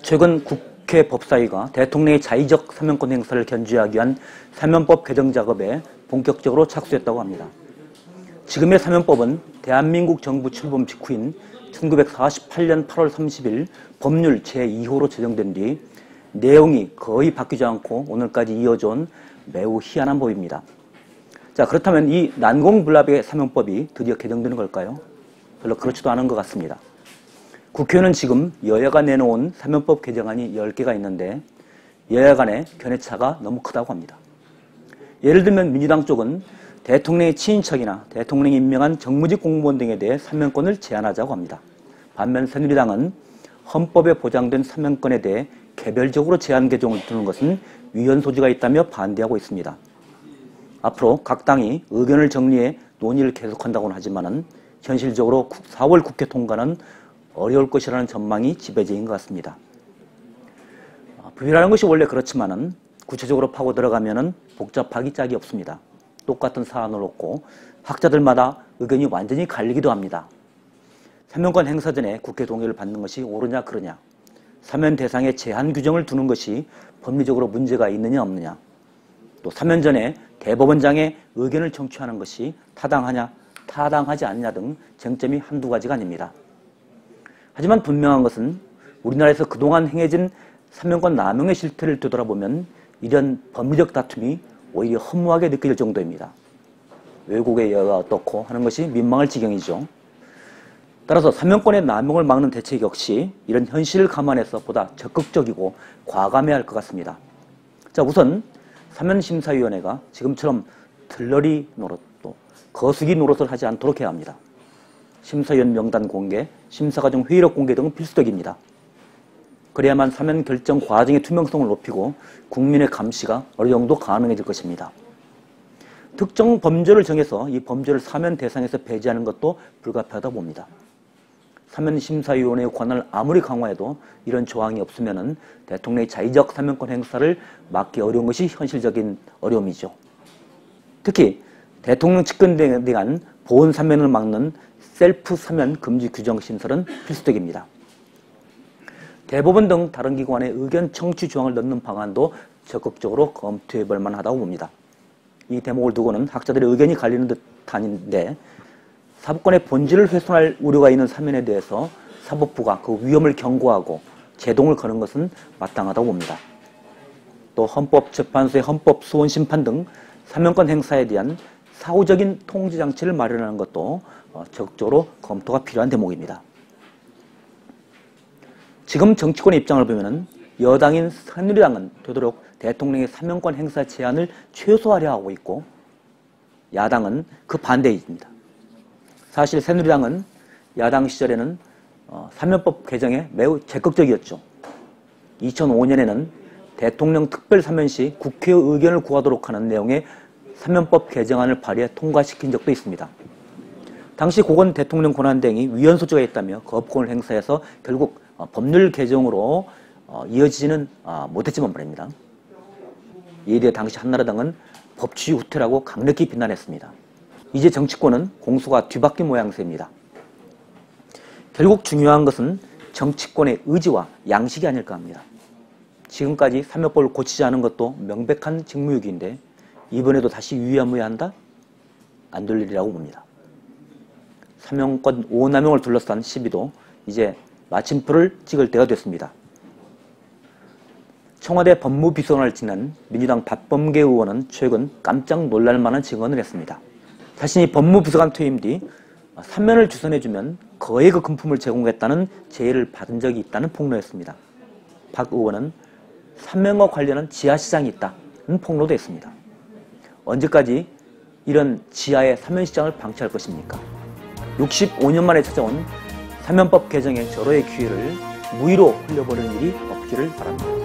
최근 국회 법사위가 대통령의 자의적 사면권 행사를 견제하기 위한 사면법 개정 작업에 본격적으로 착수했다고 합니다. 지금의 사면법은 대한민국 정부 출범 직후인 1948년 8월 30일 법률 제2호로 제정된 뒤 내용이 거의 바뀌지 않고 오늘까지 이어져 온 매우 희한한 법입니다. 자, 그렇다면 이 난공불락의 사면법이 드디어 개정되는 걸까요? 별로 그렇지도 않은 것 같습니다. 국회는 지금 여야가 내놓은 사면법 개정안이 10개가 있는데 여야 간의 견해차가 너무 크다고 합니다. 예를 들면 민주당 쪽은 대통령의 친인척이나 대통령이 임명한 정무직 공무원 등에 대해 사면권을 제한하자고 합니다. 반면 새누리당은 헌법에 보장된 사면권에 대해 개별적으로 제한 개정을 두는 것은 위헌 소지가 있다며 반대하고 있습니다. 앞으로 각 당이 의견을 정리해 논의를 계속한다고는 하지만은 현실적으로 4월 국회 통과는 어려울 것이라는 전망이 지배적인 것 같습니다. 법이라는 것이 원래 그렇지만은 구체적으로 파고 들어가면은 복잡하기 짝이 없습니다. 똑같은 사안을 놓고 학자들마다 의견이 완전히 갈리기도 합니다. 사면권 행사 전에 국회 동의를 받는 것이 옳으냐 그르냐, 사면 대상에 제한 규정을 두는 것이 법리적으로 문제가 있느냐 없느냐, 또 사면 전에 대법원장의 의견을 청취하는 것이 타당하냐 타당하지 않냐 등 쟁점이 한두 가지가 아닙니다. 하지만 분명한 것은 우리나라에서 그동안 행해진 사면권 남용의 실태를 되돌아보면 이런 법리적 다툼이 오히려 허무하게 느껴질 정도입니다. 외국의 여야가 어떻고 하는 것이 민망할 지경이죠. 따라서 사면권의 남용을 막는 대책 역시 이런 현실을 감안해서 보다 적극적이고 과감해야 할 것 같습니다. 자, 우선 사면심사위원회가 지금처럼 들러리 노릇 또 거수기 노릇을 하지 않도록 해야 합니다. 심사위원 명단 공개, 심사과정 회의록 공개 등은 필수적입니다. 그래야만 사면 결정 과정의 투명성을 높이고 국민의 감시가 어느 정도 가능해질 것입니다. 특정 범죄를 정해서 이 범죄를 사면 대상에서 배제하는 것도 불가피하다 봅니다. 사면심사위원회의 권한을 아무리 강화해도 이런 조항이 없으면 대통령의 자의적 사면권 행사를 막기 어려운 것이 현실적인 어려움이죠. 특히 대통령 측근에 대한 보훈 사면을 막는 셀프 사면 금지 규정 신설은 필수적입니다. 대법원 등 다른 기관의 의견 청취 조항을 넣는 방안도 적극적으로 검토해 볼 만하다고 봅니다. 이 대목을 두고는 학자들의 의견이 갈리는 듯한데 사법권의 본질을 훼손할 우려가 있는 사면에 대해서 사법부가 그 위험을 경고하고 제동을 거는 것은 마땅하다고 봅니다. 또 헌법재판소의 헌법소원심판 등 사면권 행사에 대한 사후적인 통제장치를 마련하는 것도 적극적으로 검토가 필요한 대목입니다. 지금 정치권의 입장을 보면 여당인 새누리당은 되도록 대통령의 사면권 행사 제한을 최소화하려 하고 있고 야당은 그 반대입니다. 사실 새누리당은 야당 시절에는 사면법 개정에 매우 적극적이었죠. 2005년에는 대통령 특별사면 시 국회의 의견을 구하도록 하는 내용의 사면법 개정안을 발의해 통과시킨 적도 있습니다. 당시 고건 대통령 권한대행이 위헌 소지가 있다며 거부권을 행사해서 결국 법률 개정으로 이어지지는 못했지만 말입니다. 이에 대해 당시 한나라당은 법치주의 후퇴라고 강력히 비난했습니다. 이제 정치권은 공수가 뒤바뀐 모양새입니다. 결국 중요한 것은 정치권의 의지와 양식이 아닐까 합니다. 지금까지 사면법을 고치지 않은 것도 명백한 직무유기인데 이번에도 다시 유야무야한다? 안 될 일이라고 봅니다. 사면권 오남용을 둘러싼 시비도 이제 마침표를 찍을 때가 됐습니다. 청와대 법무비서관을 지낸 민주당 박범계 의원은 최근 깜짝 놀랄만한 증언을 했습니다. 자신이 법무비서관 퇴임 뒤 사면을 주선해주면 거액의 금품을 제공했다는 제의를 받은 적이 있다는 폭로했습니다. 박 의원은 사면과 관련한 지하시장이 있다는 폭로도 했습니다. 언제까지 이런 지하의 사면시장을 방치할 것입니까? 65년 만에 찾아온 사면법 개정의 절호의 기회를 무의로 흘려버리는 일이 없기를 바랍니다.